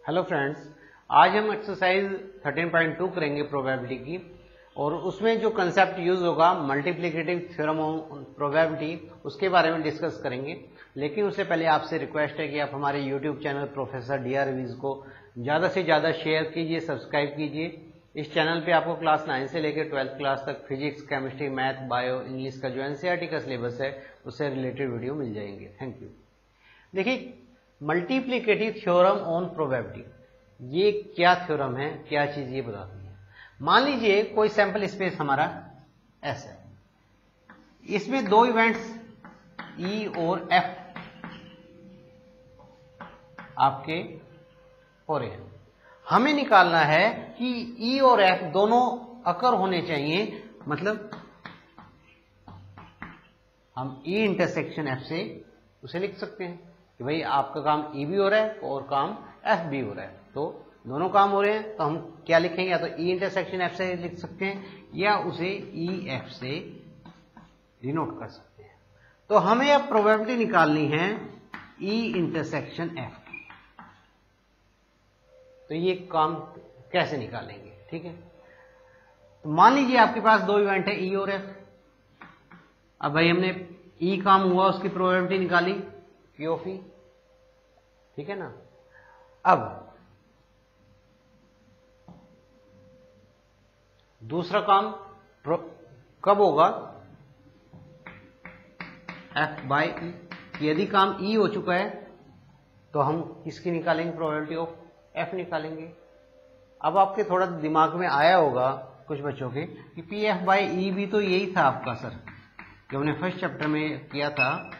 Hello friends, आज हम exercise 13.2 करेंगे प्रोबेबिलिटी की। और उसमें जो कंसेप्ट यूज होगा मल्टीप्लिकेटिव थ्योरम ऑन प्रोबेबिलिटी, उसके बारे में डिस्कस करेंगे। लेकिन उससे पहले आपसे रिक्वेस्ट है कि आप हमारे YouTube channel professor DR. Ravi's को ज़्यादा से ज़्यादा शेयर कीजिए, सब्सक्राइब कीजिए। इस चैनल पे आपको क्लास 9 से लेकर 12th क्लास तक physics, chemistry, math, bio, English का जो एनसीईआरटी का सिलेबस है उससे रिलेटेड वीडियो मिल जाएंगे। Thank you. देखिए, मल्टीप्लिकेटिव थ्योरम ऑन प्रोबेबिलिटी, ये क्या थ्योरम है, क्या चीज ये बताती है। मान लीजिए कोई सैंपल स्पेस हमारा S है, इसमें दो इवेंट्स E और F आपके हो रहे हैं। हमें निकालना है कि E और F दोनों अकर होने चाहिए। मतलब हम E इंटरसेक्शन F से उसे लिख सकते हैं कि भाई आपका काम E भी हो रहा है और काम F भी हो रहा है, तो दोनों काम हो रहे हैं। तो हम क्या लिखेंगे, या तो E इंटरसेक्शन F से लिख सकते हैं या उसे E F से डिनोट कर सकते हैं। तो हमें अब प्रोबेबिलिटी निकालनी है E इंटरसेक्शन F की। तो ये काम कैसे निकालेंगे, ठीक है। तो मान लीजिए आपके पास दो इवेंट है E और F। अब भाई हमने E काम हुआ, उसकी प्रोबेबिलिटी निकाली P ऑफ E, ठीक है ना। अब दूसरा काम कब होगा, F बाई E। यदि काम E हो चुका है तो हम किसकी निकालेंगे, प्रोबेबिलिटी ऑफ F निकालेंगे। अब आपके थोड़ा दिमाग में आया होगा कुछ बच्चों के कि पी एफ बाई ई भी तो यही था आपका सर, जो हमने फर्स्ट चैप्टर में किया था।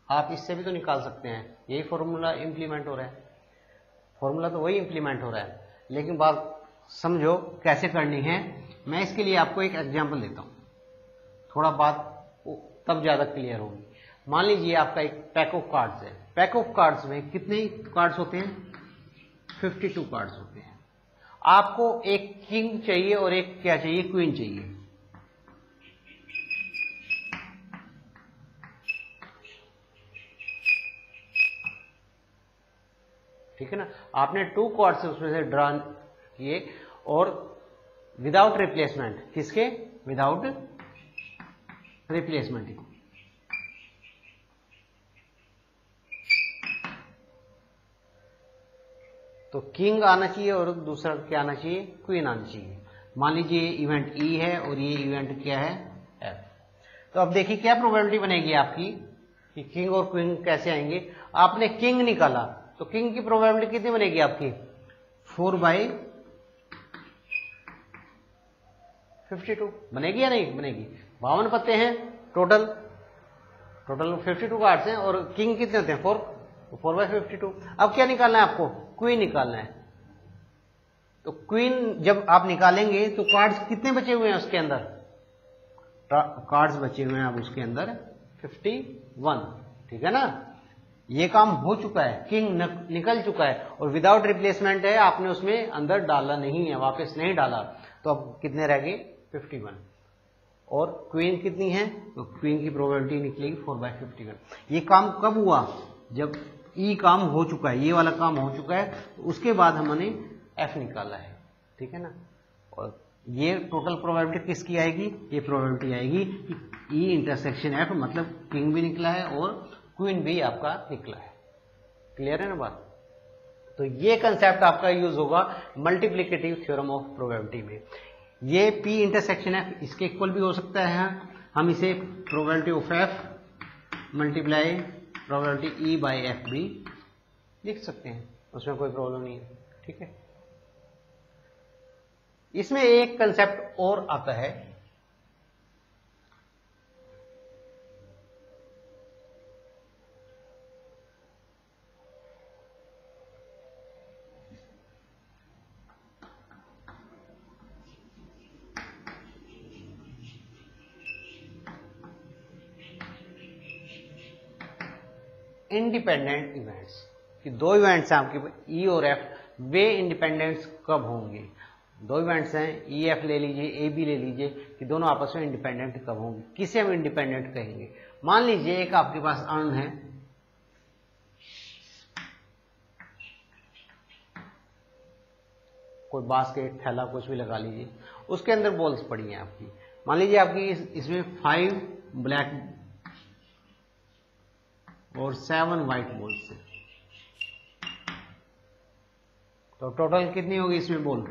आप इससे भी तो निकाल सकते हैं, यही फॉर्मूला इंप्लीमेंट हो रहा है। फॉर्मूला तो वही इंप्लीमेंट हो रहा है, लेकिन बात समझो कैसे करनी है। मैं इसके लिए आपको एक एग्जांपल देता हूं, थोड़ा बात तब ज्यादा क्लियर होगी। मान लीजिए आपका एक पैक ऑफ कार्ड्स है। पैक ऑफ कार्ड्स में कितने कार्ड्स होते हैं, 52 कार्ड्स होते हैं। आपको एक किंग चाहिए और एक क्या चाहिए, क्वीन चाहिए। ठीक है ना। आपने 2 कार्ड्स उसमें से ड्रा किए और विदाउट रिप्लेसमेंट, किसके, विदाउट रिप्लेसमेंट। तो किंग आना चाहिए और दूसरा क्या आना चाहिए, क्वीन आना चाहिए। मान लीजिए इवेंट E है और ये इवेंट क्या है, F। तो अब देखिए क्या प्रोबेबिलिटी बनेगी आपकी कि किंग और क्वीन कैसे आएंगे। आपने किंग निकाला तो किंग की प्रोबेबिलिटी कितनी बनेगी आपकी, 4/52 बनेगी या नहीं बनेगी। 52 पत्ते हैं टोटल 52 कार्ड्स हैं और किंग कितने होते हैं, 4/52। अब क्या निकालना है आपको, क्वीन निकालना है। तो क्वीन जब आप निकालेंगे तो कार्ड्स कितने बचे हुए हैं उसके अंदर, कार्ड्स बचे हुए हैं अब उसके अंदर 51, ठीक है ना। ये काम हो चुका है, किंग निकल चुका है और विदाउट रिप्लेसमेंट है, आपने उसमें अंदर डाला नहीं है, वापस नहीं डाला। तो अब कितने रह गए, 51। और क्वीन कितनी है, तो क्वीन की प्रोबेबिलिटी निकलेगी 4/51। ये काम कब हुआ, जब E काम हो चुका है, ये वाला काम हो चुका है, तो उसके बाद हमने F निकाला है, ठीक है ना। और ये टोटल प्रोबेबिलिटी किसकी आएगी, ये प्रोबेबिलिटी आएगी कि E इंटरसेक्शन F, मतलब किंग भी निकला है और क्वीन भी आपका निकला है। क्लियर है ना बात। तो ये कंसेप्ट आपका यूज होगा मल्टीप्लिकेटिव थ्योरम ऑफ प्रोबेबिलिटी में। ये P इंटरसेक्शन F इसके इक्वल भी हो सकता है। हम इसे probability of F multiply probability E by F भी लिख सकते हैं, उसमें कोई प्रॉब्लम नहीं है, ठीक है। इसमें एक कंसेप्ट और आता है, इंडिपेंडेंट इवेंट्स। कि दो इवेंट्स हैं आपके E और F, वे इंडिपेंडेंट्स कब होंगे। दो इवेंट्स हैं, ई एफ ले लीजिए, ए बी ले लीजिए, कि दोनों आपस में इंडिपेंडेंट कब होंगे, किसे हम इंडिपेंडेंट कहेंगे। मान लीजिए एक आपके पास अणु है, कोई बास्केट, थैला, कुछ भी लगा लीजिए, उसके अंदर बॉल्स पड़ी हैं आपकी। मान लीजिए आपकी इसमें 5 ब्लैक और 7 व्हाइट बॉल्स हैं, तो टोटल कितनी होगी इसमें बॉल?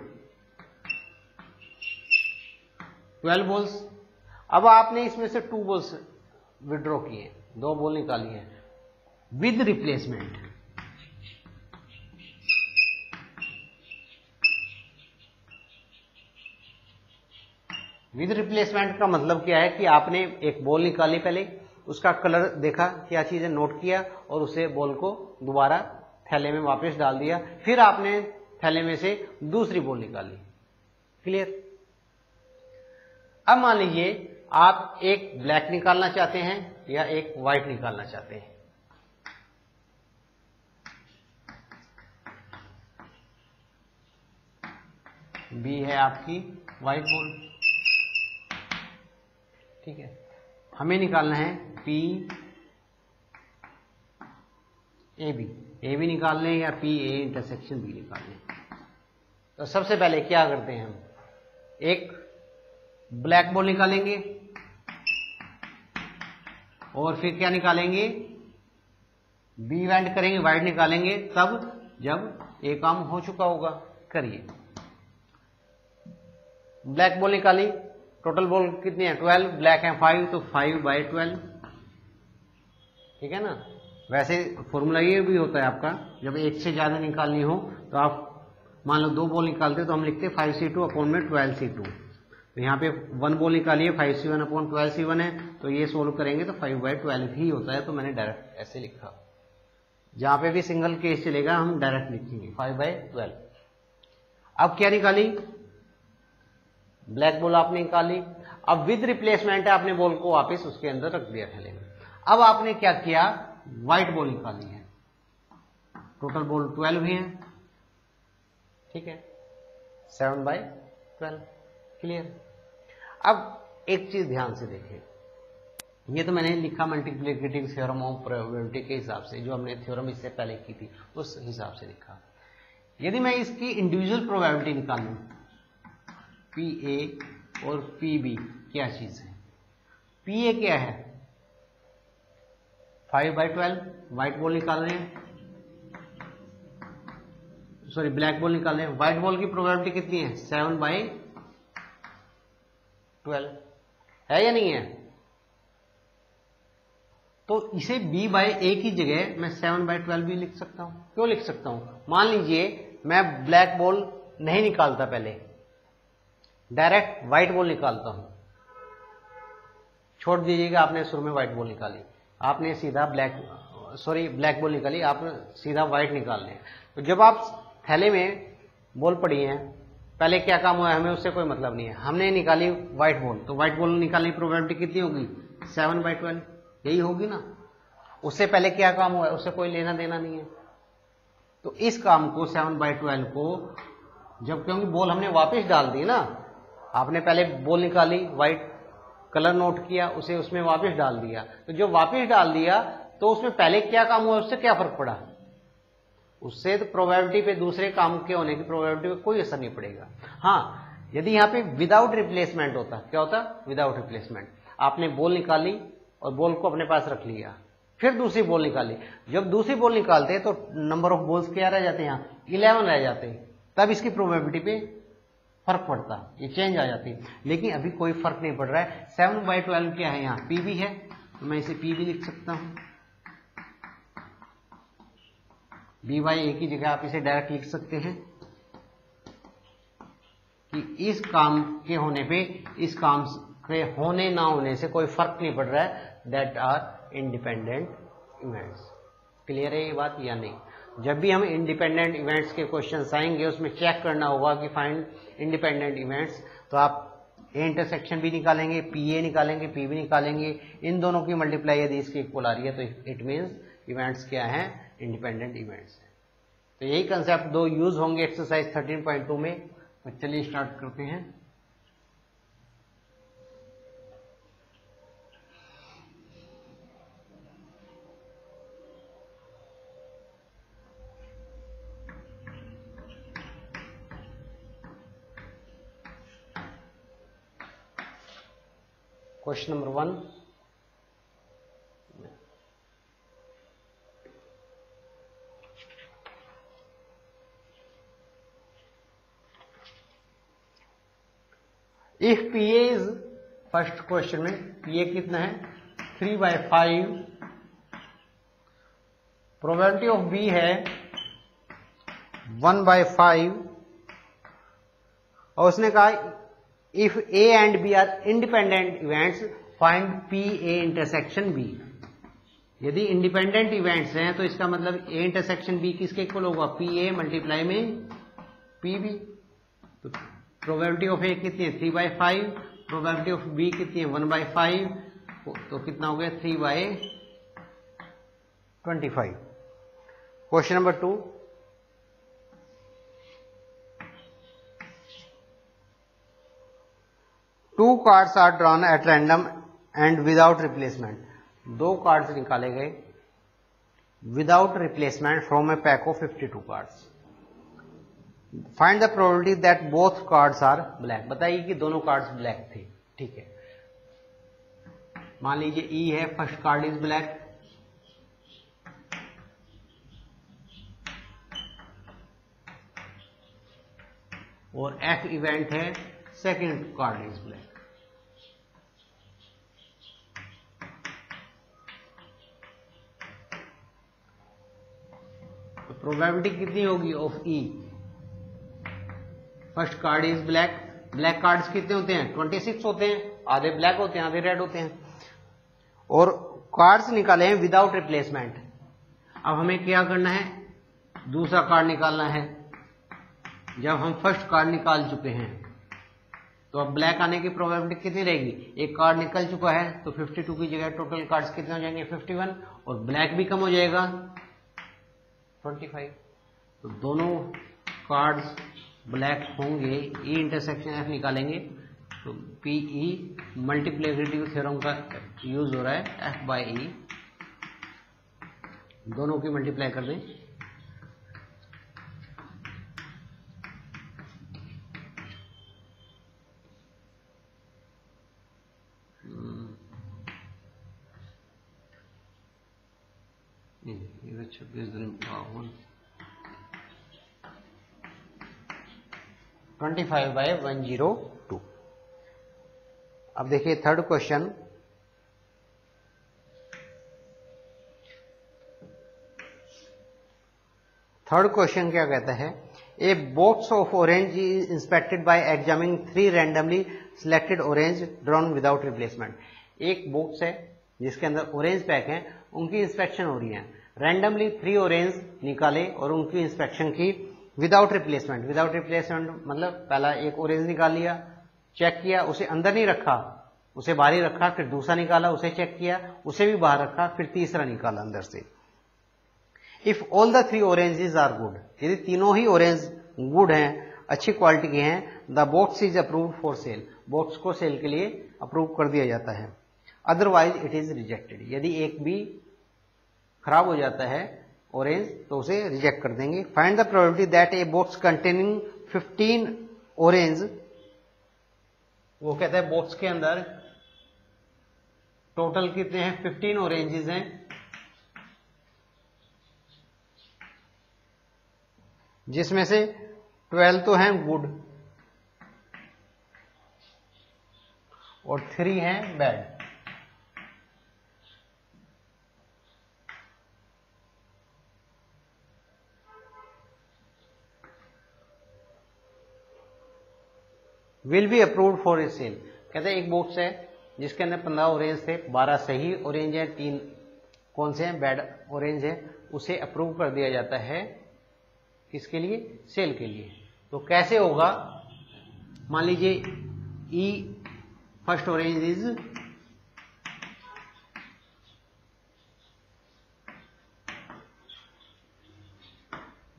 12 बॉल्स। अब आपने इसमें से 2 बॉल्स विड्रॉ किए, 2 बॉल निकाली है विद रिप्लेसमेंट। विद रिप्लेसमेंट का मतलब क्या है कि आपने एक बॉल निकाली, पहले उसका कलर देखा, क्या चीज है, नोट किया, और उसे बॉल को दोबारा थैले में वापस डाल दिया, फिर आपने थैले में से दूसरी बॉल निकाली। क्लियर? अब मान लीजिए आप एक ब्लैक निकालना चाहते हैं या एक व्हाइट निकालना चाहते हैं। बी है आपकी व्हाइट बॉल, ठीक है। हमें निकालना है P A B, A B निकालने या पी ए इंटरसेक्शन बी निकालने। तो सबसे पहले क्या करते हैं, हम एक ब्लैक बॉल निकालेंगे और फिर क्या निकालेंगे, बी इवेंट करेंगे, व्हाइट निकालेंगे तब जब ए काम हो चुका होगा। करिए, ब्लैक बॉल निकाली, टोटल बॉल कितनी है 12, ब्लैक है 5, तो 5/12, ठीक है ना। वैसे फॉर्मूला ये भी होता है आपका, जब एक से ज्यादा निकालनी हो तो आप मान लो 2 बॉल निकालते तो हम लिखते 5c2 अपॉन में 12c2। तो यहाँ पे 1 बॉल निकालिए, 5c1 अपॉन 12c1 है, तो ये सोल्व करेंगे तो 5/12 ही होता है, तो मैंने डायरेक्ट ऐसे लिखा। जहां पे भी सिंगल केस चलेगा हम डायरेक्ट लिखेंगे 5/12। अब क्या निकाली, ब्लैक बॉल आपने निकाली। अब विद रिप्लेसमेंट है, आपने बॉल को वापस उसके अंदर रख दिया थैले में। अब आपने क्या किया, व्हाइट बॉल निकाली है, टोटल बॉल 12 भी है, ठीक है, 7/12। क्लियर? अब एक चीज ध्यान से देखें, ये तो मैंने लिखा मल्टीप्लिकेटिव थ्योरम ऑफ प्रोबेबिलिटी के हिसाब से, जो हमने थ्योरम इससे पहले की थी उस हिसाब से लिखा। यदि मैं इसकी इंडिविजुअल प्रोबेबिलिटी निकालूं, पी ए और पी बी क्या चीज है, पी ए क्या है 5/12, व्हाइट बॉल निकाल रहे हैं, सॉरी ब्लैक बॉल निकाल रहे हैं, व्हाइट बॉल की प्रोबेबिलिटी कितनी है 7/12 है या नहीं है। तो इसे b/a की जगह मैं 7/12 भी लिख सकता हूं। क्यों लिख सकता हूं, मान लीजिए मैं ब्लैक बॉल नहीं निकालता, पहले डायरेक्ट व्हाइट बॉल निकालता हूं। छोड़ दीजिएगा, आपने शुरू में व्हाइट बॉल निकाली, आपने सीधा ब्लैक बॉल निकाली, आपने सीधा व्हाइट निकालने हैं। तो जब आप थैले में बॉल पड़ी है, पहले क्या काम हुआ है हमें उससे कोई मतलब नहीं है, हमने निकाली व्हाइट बॉल, तो व्हाइट बॉल निकालने की प्रोबेबिलिटी कितनी होगी 7/12, यही होगी ना। उससे पहले क्या काम हुआ है उससे कोई लेना देना नहीं है। तो इस काम को 7/12 को जब, क्योंकि बॉल हमने वापस डाल दी ना, आपने पहले बॉल निकाली, व्हाइट कलर नोट किया, उसे उसमें वापस डाल दिया, तो जो वापस डाल दिया तो उसमें पहले क्या काम हुआ उससे क्या फर्क पड़ा, उससे तो प्रोबेबिलिटी पे, दूसरे काम के होने की प्रोबेबिलिटी पे कोई असर नहीं पड़ेगा। हाँ, यदि यहाँ पे विदाउट रिप्लेसमेंट होता, क्या होता, विदाउट रिप्लेसमेंट, आपने बॉल निकाली और बॉल को अपने पास रख लिया, फिर दूसरी बॉल निकाली, जब दूसरी बॉल निकालते तो नंबर ऑफ बॉल्स क्या रह जाते हैं, यहाँ 11 रह जाते, तब इसकी प्रोबेबिलिटी पे फर्क पड़ता, ये चेंज आ जाती। लेकिन अभी कोई फर्क नहीं पड़ रहा है, 7/12 क्या है, यहाँ पी भी है, तो मैं इसे पी भी लिख सकता हूं, b/a की जगह आप इसे डायरेक्ट लिख सकते हैं कि इस काम के होने पे इस काम के होने ना होने से कोई फर्क नहीं पड़ रहा है, that are independent events. Clear है ये बात या नहीं। जब भी हम इंडिपेंडेंट इवेंट्स के क्वेश्चंस आएंगे उसमें चेक करना होगा कि फाइंड इंडिपेंडेंट इवेंट्स, तो आप ए इंटरसेक्शन भी निकालेंगे, पी ए निकालेंगे, पी बी निकालेंगे, इन दोनों की मल्टीप्लाई यदि इसकी इक्वल आ रही है तो इट मीन्स इवेंट्स क्या है, इंडिपेंडेंट इवेंट्स है। तो यही कंसेप्ट दो यूज होंगे एक्सरसाइज 13.2 में। तो चलिए स्टार्ट करते हैं। Question number 1, if PA is, first question में PA कितना है 3/5, प्रोबेबिलिटी ऑफ B है 1/5 और उसने कहा if A and B are independent events find PA intersection B। यदि इंडिपेंडेंट इवेंट्स हैं तो इसका मतलब A इंटरसेक्शन B किसके इक्वल होगा PA मल्टीप्लाई में PB। तो प्रोबेबिलिटी ऑफ A कितनी है 3/5, प्रोबेबिलिटी ऑफ B कितनी है 1/5, तो कितना हो गया 3/25। Question number 2, two cards are drawn at random and without replacement. 2 cards निकाले गए without replacement from a pack of 52 cards. Find the probability that both cards are black. बताइए कि दोनों कार्ड्स ब्लैक थे। ठीक है, मान लीजिए E है, फर्स्ट कार्ड इज ब्लैक, और F इवेंट है, सेकंड कार्ड इज ब्लैक। तो प्रोबेबिलिटी कितनी होगी of E, first card is black. Black cards कितने होते हैं 26 होते हैं, आधे ब्लैक होते हैं आधे रेड होते हैं, और कार्ड्स निकाले हैं विदाउट रिप्लेसमेंट। अब हमें क्या करना है, दूसरा कार्ड निकालना है। जब हम फर्स्ट कार्ड निकाल चुके हैं तो अब ब्लैक आने की प्रोबेबिलिटी कितनी रहेगी, एक कार्ड निकल चुका है तो 52 की जगह टोटल कार्ड्स कितने हो जाएंगे 51, और ब्लैक भी कम हो जाएगा 25। तो दोनों कार्ड्स ब्लैक होंगे। E इंटरसेक्शन F निकालेंगे तो PE मल्टीप्लिकेटिव थ्योरम का यूज हो रहा है, F/E, दोनों की मल्टीप्लाई कर दें। ये 26 दिन 25/102। अब देखिए थर्ड क्वेश्चन, क्या कहता है, a box of orange is inspected bye examining 3 randomly selected orange drawn without replacement. एक बॉक्स है जिसके अंदर ऑरेंज पैक है, उनकी इंस्पेक्शन हो रही है। रैंडमली 3 ऑरेंज निकाले और उनकी इंस्पेक्शन की विदाउट रिप्लेसमेंट। विदाउट रिप्लेसमेंट मतलब पहला एक ऑरेंज निकाल लिया, चेक किया, उसे अंदर नहीं रखा, उसे बाहर ही रखा, फिर दूसरा निकाला, उसे चेक किया, उसे भी बाहर रखा, फिर तीसरा निकाला अंदर से। If all the 3 oranges are good, यदि तीनों ही ऑरेंज गुड हैं, अच्छी क्वालिटी के हैं, the box is approved for sale, box को सेल के लिए अप्रूव कर दिया जाता है। अदरवाइज इट इज रिजेक्टेड, यदि एक भी खराब हो जाता है ऑरेंज तो उसे रिजेक्ट कर देंगे। Find the probability that a box containing 15 orange, वो कहता है बॉक्स के अंदर टोटल कितने हैं 15 ऑरेंजेस हैं, जिसमें से 12 तो हैं गुड और 3 हैं bad. Will be approved for a sale, कहते हैं एक बॉक्स है जिसके अंदर 15 ऑरेंज थे, 12 सही ऑरेंज है, 3 कौन से हैं बैड ऑरेंज है, उसे अप्रूव कर दिया जाता है किसके लिए, सेल के लिए। तो कैसे होगा, मान लीजिए E first orange is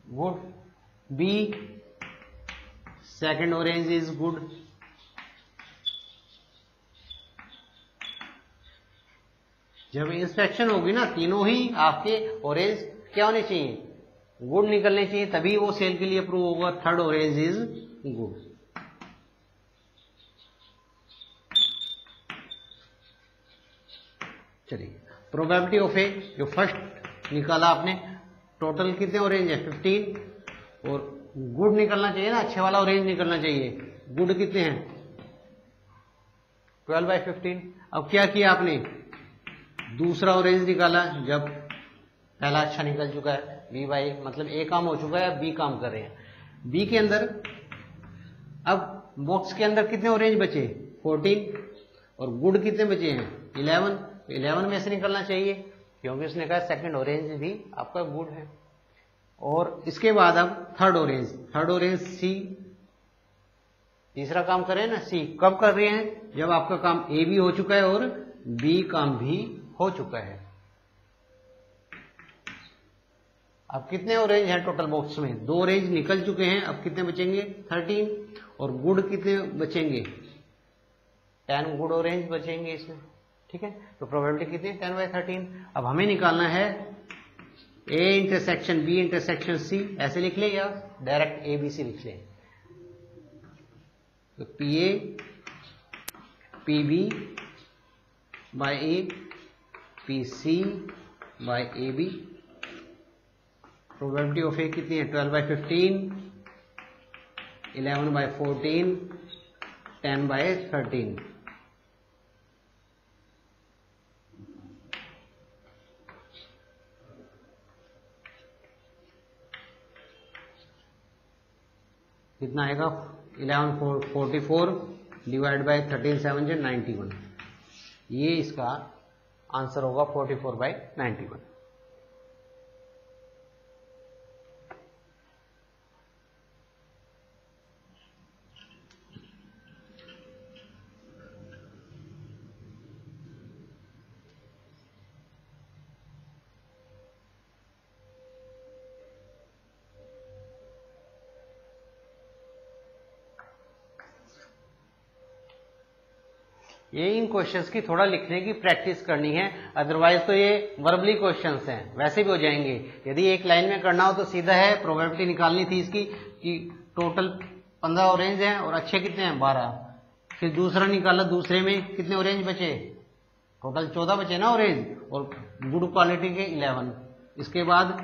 good, B second orange is good, जब इंस्पेक्शन होगी ना तीनों ही आपके ऑरेंज क्या होने चाहिए, गुड निकलने चाहिए, तभी वो सेल के लिए अप्रूव होगा। Third orange is good. चलिए प्रोबेबिलिटी ऑफ ए, जो फर्स्ट निकाला आपने, टोटल कितने ऑरेंज है 15, और गुड निकलना चाहिए ना, अच्छे वाला ऑरेंज निकलना चाहिए। गुड कितने हैं 12/15। अब क्या किया आपने, दूसरा ऑरेंज निकाला, जब पहला अच्छा निकल चुका है B/A, मतलब A काम हो चुका है, B काम कर रहे हैं। B के अंदर अब बॉक्स के अंदर कितने ऑरेंज बचे 14, और गुड कितने बचे हैं 11। 11 में से निकलना चाहिए, क्योंकि उसने कहा सेकंड ऑरेंज भी आपका गुड है। और इसके बाद अब थर्ड ऑरेंज C, तीसरा काम करें ना C, कब कर रहे हैं, जब आपका काम A भी हो चुका है और B काम भी हो चुका है। अब कितने ऑरेंज हैं टोटल बॉक्स में, 2 ऑरेंज निकल चुके हैं, अब कितने बचेंगे 13, और गुड कितने बचेंगे 10 गुड ऑरेंज बचेंगे इसमें, ठीक है। तो प्रोबेबिलिटी कितनी है 10/13। अब हमें निकालना है A intersection B intersection C, ऐसे लिख ले या डायरेक्ट ABC लिख ले। तो PA PB by A, PC by AB। Probability of A कितनी है 12/15, 11/14, 10/13। कितना आएगा 1144 डिवाइड बाय 13 7 91। ये इसका आंसर होगा 44/91। ये इन क्वेश्चंस की थोड़ा लिखने की प्रैक्टिस करनी है, अदरवाइज तो ये वर्बली क्वेश्चंस हैं, वैसे भी हो जाएंगे। यदि एक लाइन में करना हो तो सीधा है, प्रोबेबिलिटी निकालनी थी इसकी कि टोटल 15 ऑरेंज हैं और अच्छे कितने हैं 12। फिर दूसरा निकाला, दूसरे में कितने ऑरेंज बचे, टोटल 14 बचे ना ऑरेंज, और गुड क्वालिटी के 11। इसके बाद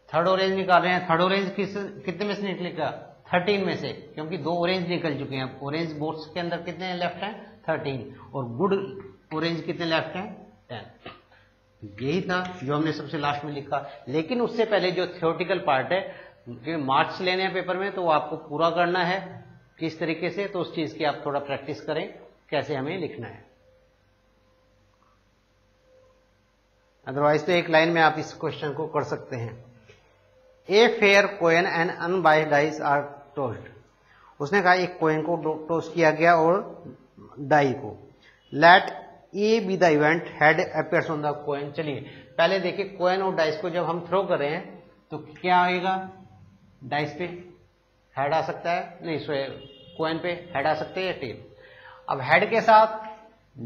थर्ड ऑरेंज निकाल रहे हैं, थर्ड ऑरेंज कितने में से निकलेगा 13 में से, क्योंकि 2 ऑरेंज निकल चुके हैं। ऑरेंज बॉक्स के अंदर कितने लेफ्ट हैं 13, और गुड ऑरेंज कितने लेफ्ट हैं 10। यही था जो हमने सबसे लास्ट में लिखा। लेकिन उससे पहले जो थियोरेटिकल पार्ट है, क्योंकि मार्क्स लेने हैं पेपर में, तो वो आपको पूरा करना है किस तरीके से, तो उस चीज की आप थोड़ा प्रैक्टिस करें कैसे हमें लिखना है। अदरवाइज तो एक लाइन में आप इस क्वेश्चन को कर सकते हैं। A fair coin and unbiased dice are tossed. उसने कहा एक कोइन को टोस्ट किया गया और डाई को। Let A B the event head appears on the coin. चलिए पहले देखिए, कोइन और डाइस को जब हम थ्रो कर रहे हैं तो क्या आएगा, डाइस पे हेड आ सकता है, नहीं कोइन पे हेड आ सकता है या टेल। अब हेड के साथ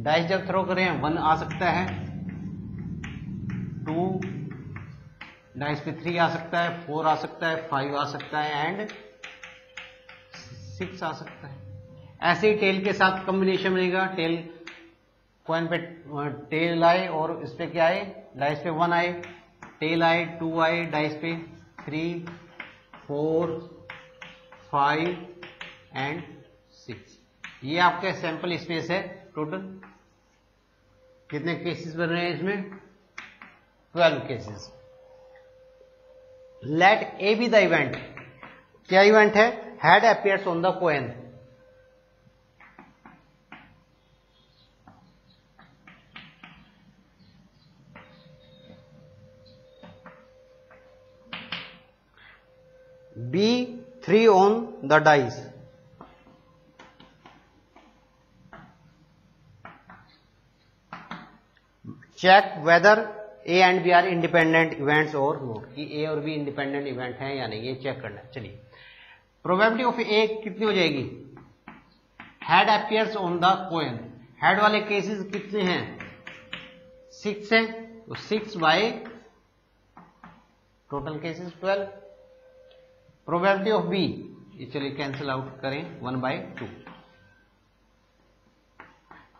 डाइस जब थ्रो कर रहे हैं 1 आ सकता है, 2 डाइस पे 3 आ सकता है, 4 आ सकता है, 5 आ सकता है एंड 6 आ सकता है। ऐसे ही टेल के साथ कॉम्बिनेशन बनेगा, टेल कॉइन पे टेल आए और इस पे क्या आए, डाइस पे 1 आए, टेल आए, 2 आए, डाइस पे 3, 4, 5 एंड 6। ये आपका सैंपल स्पेस है। टोटल कितने केसेस बन रहे हैं इसमें, 12 cases. Let A B the event, क्या इवेंट है, head appears on the coin. B 3 on the dice. Check whether A and B are independent events और नोट, कि ए और बी इंडिपेंडेंट इवेंट हैं या नहीं, ये चेक करना है। चलिए प्रोबेबिलिटी ऑफ ए कितनी हो जाएगी, head appears on the coin, head वाले केसेस कितने हैं 6 है, तो 6 by total cases 12। Probability of B, ये चलिए कैंसिल आउट करें, 1/2।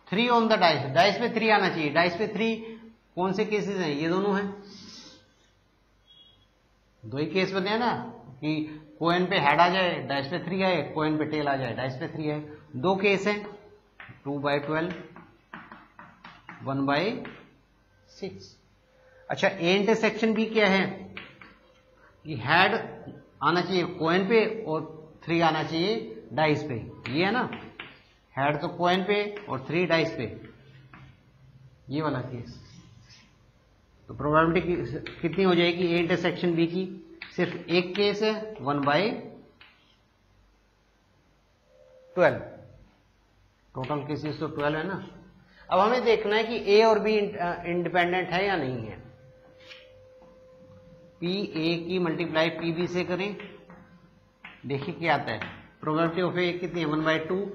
3 ऑन द डाइस, डाइस पे 3 आना चाहिए, डाइस पे 3 कौन से केसेस हैं, ये दोनों हैं, दो ही केस बने हैं ना, कि कोइन पे हेड आ जाए डाइस पे 3 आए, कोइन पे टेल आ जाए डाइस पे 3 आए, दो केस हैं, 2/12 1/6। अच्छा ए इंटरसेक्शन बी क्या है कि हेड आना चाहिए कोइन पे और 3 आना चाहिए डाइस पे, ये है ना, हेड तो कोइन पे और 3 डाइस पे, ये वाला केस। तो प्रोबेबिलिटी कितनी हो जाएगी ए इंटरसेक्शन बी की, सिर्फ एक केस है 1/12, टोटल केसेस तो 12 है ना। अब हमें देखना है कि ए और बी इंडिपेंडेंट है या नहीं है। पी ए की मल्टीप्लाई पी बी से करें, देखिए क्या आता है, प्रोबेबिलिटी ऑफ ए कितनी है 1/2,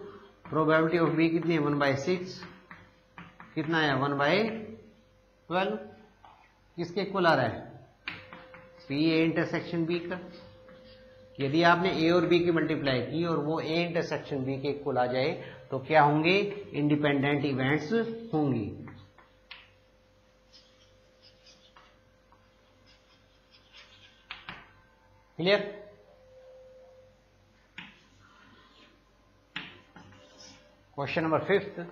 प्रोबेबिलिटी ऑफ बी कितनी है 1/6, कितना है 1/12, किसके इक्वल आ रहा है, पी ए इंटरसेक्शन बी का। यदि आपने ए और बी की मल्टीप्लाई की और वो ए इंटरसेक्शन बी के इक्वल आ जाए तो क्या होंगे, इंडिपेंडेंट इवेंट्स होंगी। Clear. Question number 5,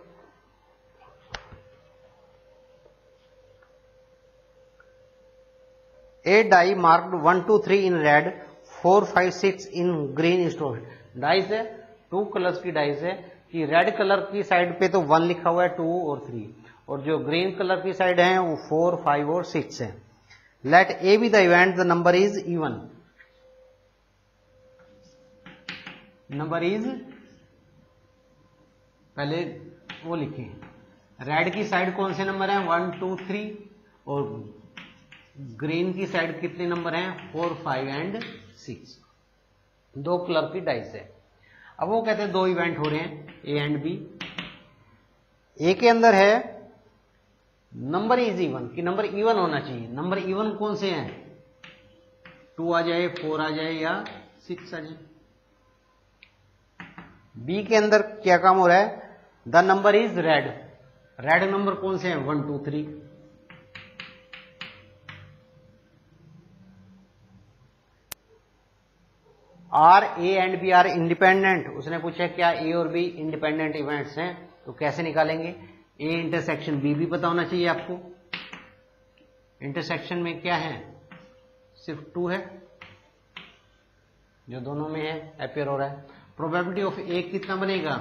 A die marked 1, 2, 3 in red, 4, 5, 6 in green stored। Dice है, 2 कलर्स की डाइस है कि रेड कलर की साइड पे तो 1 लिखा हुआ है, 2 और 3, और जो ग्रीन कलर की साइड है वो 4, 5 और 6 है। Let A B the event, the number is even, number is, पहले वो लिखें, रेड की साइड कौन से नंबर है 1, 2, 3, और ग्रीन की साइड कितने नंबर हैं 4, 5 एंड 6, दो कलर की डाइस है। अब वो कहते हैं दो इवेंट हो रहे हैं ए एंड बी, ए के अंदर है नंबर इज इवन, कि नंबर इवन होना चाहिए, नंबर इवन कौन से हैं, 2 आ जाए, 4 आ जाए या 6 आ जाए। बी के अंदर क्या काम हो रहा है, the number is red, red number कौन से हैं 1, 2, 3। Are A and B are independent, उसने पूछा क्या ए और बी इंडिपेंडेंट इवेंट्स हैं, तो कैसे निकालेंगे, ए इंटरसेक्शन बी भी पता होना चाहिए आपको, इंटरसेक्शन में क्या है सिर्फ 2 है जो दोनों में है अपीयर हो रहा है। प्रोबेबिलिटी ऑफ ए कितना बनेगा,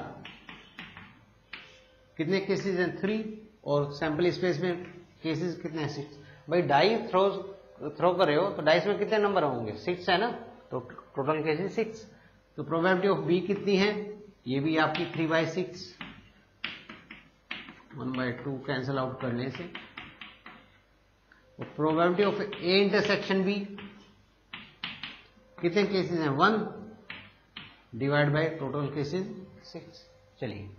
कितने केसेस हैं 3, और सैंपल स्पेस में केसेस कितने हैं 6। भाई डाई थ्रो कर रहे हो तो डाइस में कितने नंबर होंगे 6 है ना, तो टोटल केसेस 6। तो प्रोबेबिलिटी ऑफ बी कितनी है, ये भी आपकी 3/6, 1/2 कैंसिल आउट करने से। Probability of A intersection B कितने केसेस हैं 1 डिवाइड बाय टोटल केसेस 6। चलिए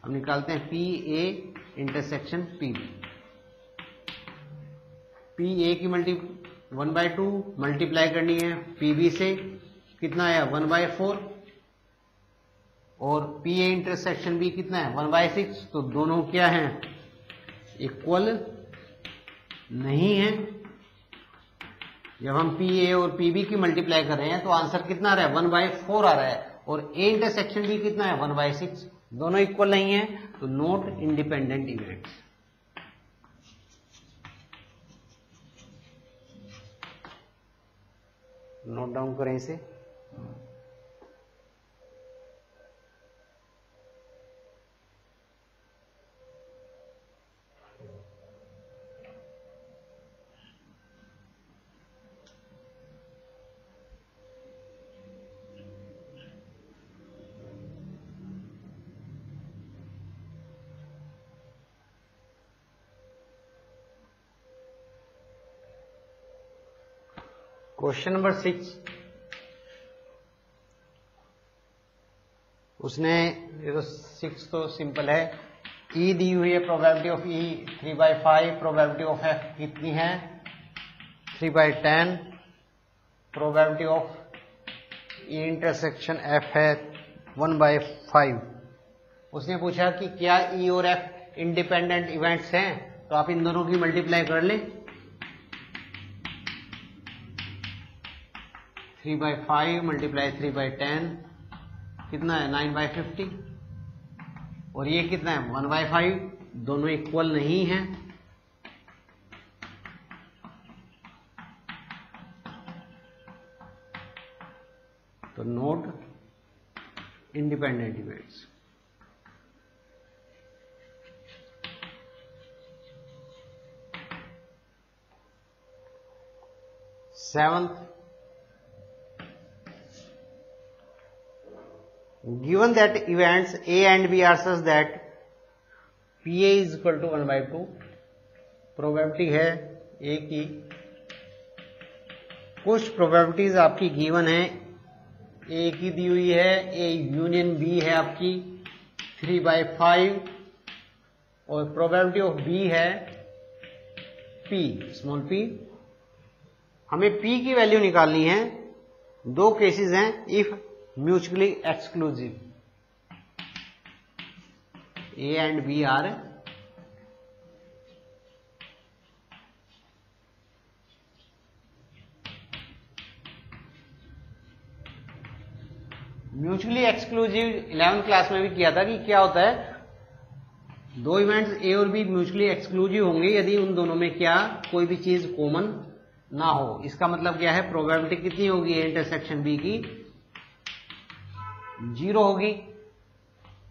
हम निकालते हैं P A intersection P B. P A की 1/2 मल्टीप्लाई करनी है पी बी से, कितना आया 1/4, और पी ए इंटरसेक्शन बी कितना है 1/6, तो दोनों क्या हैं इक्वल नहीं है। जब हम पी ए और पी बी की मल्टीप्लाई कर रहे हैं तो आंसर कितना आ रहा है 1/4 आ रहा है, और ए इंटरसेक्शन बी कितना है 1/6, दोनों इक्वल नहीं है, तो not independent events. Note down करें इसे। क्वेश्चन नंबर 6, उसने ये तो 6 तो सिंपल है, ई दी हुई है, probability of E 3/5, probability of F कितनी है 3/10, probability of E intersection F है 1/5। उसने पूछा कि क्या ई और एफ इंडिपेंडेंट इवेंट्स हैं, तो आप इन दोनों की मल्टीप्लाई कर लें, 3/5 मल्टीप्लाई 3/10 कितना है 9/50, और ये कितना है 1/5, दोनों इक्वल नहीं है, तो note independent events. Seventh, given that events A and B are such that PA is equal to 1/2, probability है A की, कुछ प्रोबेबिलिटीज आपकी गिवन है, A की दी हुई है, A यूनियन B है आपकी 3/5, और प्रोबेबिलिटी ऑफ B है P, स्मॉल p। हमें P की वैल्यू निकालनी है, दो केसेस हैं, if mutually exclusive, A and B are mutually exclusive. 11th class में भी किया था कि क्या होता है, दो इवेंट्स A और B म्यूचुअली एक्सक्लूसिव होंगे यदि उन दोनों में क्या कोई भी चीज कॉमन ना हो। इसका मतलब क्या है, प्रोबेबिलिटी कितनी होगी A इंटरसेक्शन B की 0 होगी।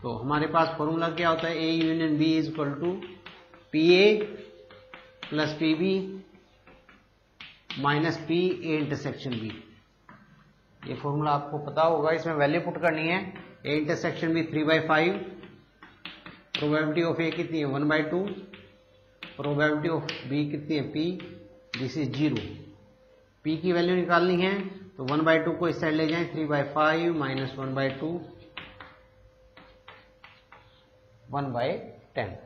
तो हमारे पास फॉर्मूला क्या होता है, A union B is equal to PA plus PB minus P A intersection B। ये फॉर्मूला आपको पता होगा, इसमें वैल्यू पुट करनी है। A intersection B 3/5, probability of A कितनी है 1/2, प्रोबेबिलिटी ऑफ B कितनी है P, दिस इज 0। P की वैल्यू निकालनी है, तो 1/2 को इस साइड ले जाएं, 3/5 minus 1/2 1/10।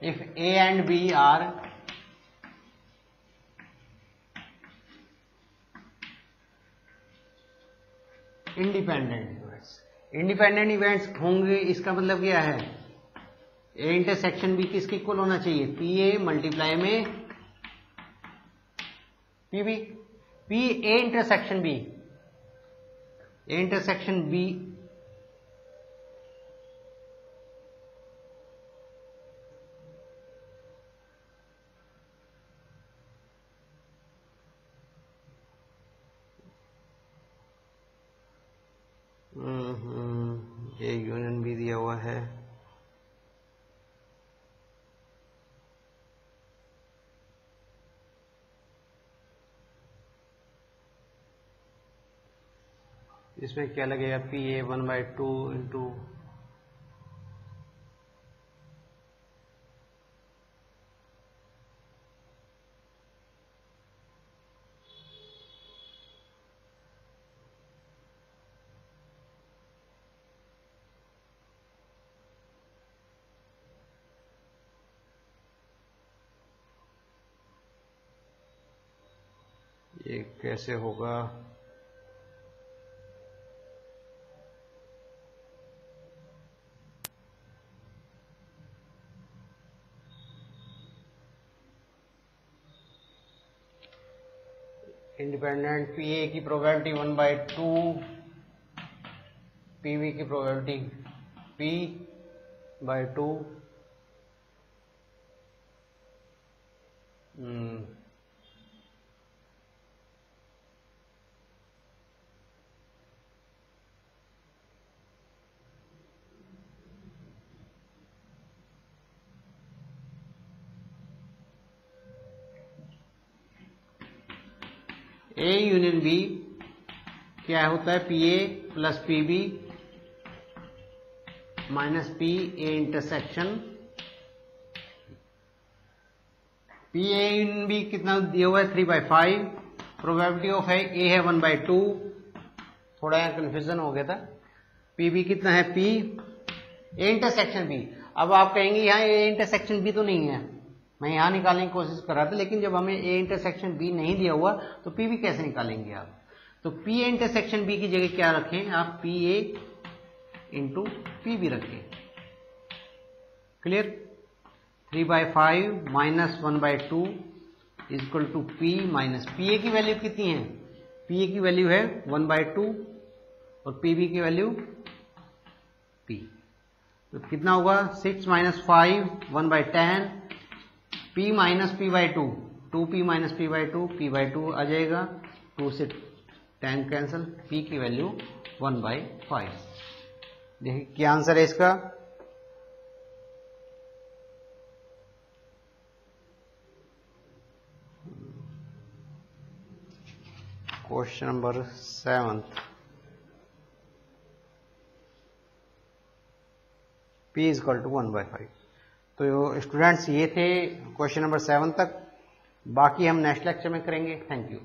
If A and B are independent events, independent events होंगे, इसका मतलब क्या है, A इंटरसेक्शन B किसके इक्वल होना चाहिए, PA मल्टीप्लाई में PB, A intersection B, A intersection B A union B दिया हुआ है, इसमें क्या लगेगा, PA 1/2 इंटू ये कैसे होगा, इंडिपेंडेंट PA की प्रोबेबिलिटी 1/2, PB की probability P/2, A union B क्या होता है, PA plus PB minus P A intersection P A in B कितना दिया हुआ है 3/5, प्रोबेबिलिटी ऑफ है ए है 1/2, थोड़ा यहाँ कंफ्यूजन हो गया था। पी बी कितना है पी ए इंटरसेक्शन बी। अब आप कहेंगे यहाँ ए इंटरसेक्शन बी तो नहीं है, मैं यहाँ निकालने की कोशिश कर रहा था, लेकिन जब हमें ए इंटरसेक्शन बी नहीं दिया हुआ तो पी बी कैसे निकालेंगे आप। तो पी ए इंटरसेक्शन बी की जगह क्या रखें आप, P A into P B रखें। Clear. 3/5 minus 1/2 equal to P minus P A की वैल्यू कितनी है, पी ए की वैल्यू है 1/2 और पी बी की वैल्यू पी, तो कितना होगा 6 minus 5 1/10, p minus p/2 2p minus p/2 p/2 आ जाएगा, 2 से 10 कैंसिल, p की वैल्यू 1/5। देखिए क्या आंसर है इसका। Question number 7 p equal to 1/5। तो स्टूडेंट्स ये थे क्वेश्चन नंबर 7 तक, बाकी हम नेक्स्ट लेक्चर में करेंगे। Thank you.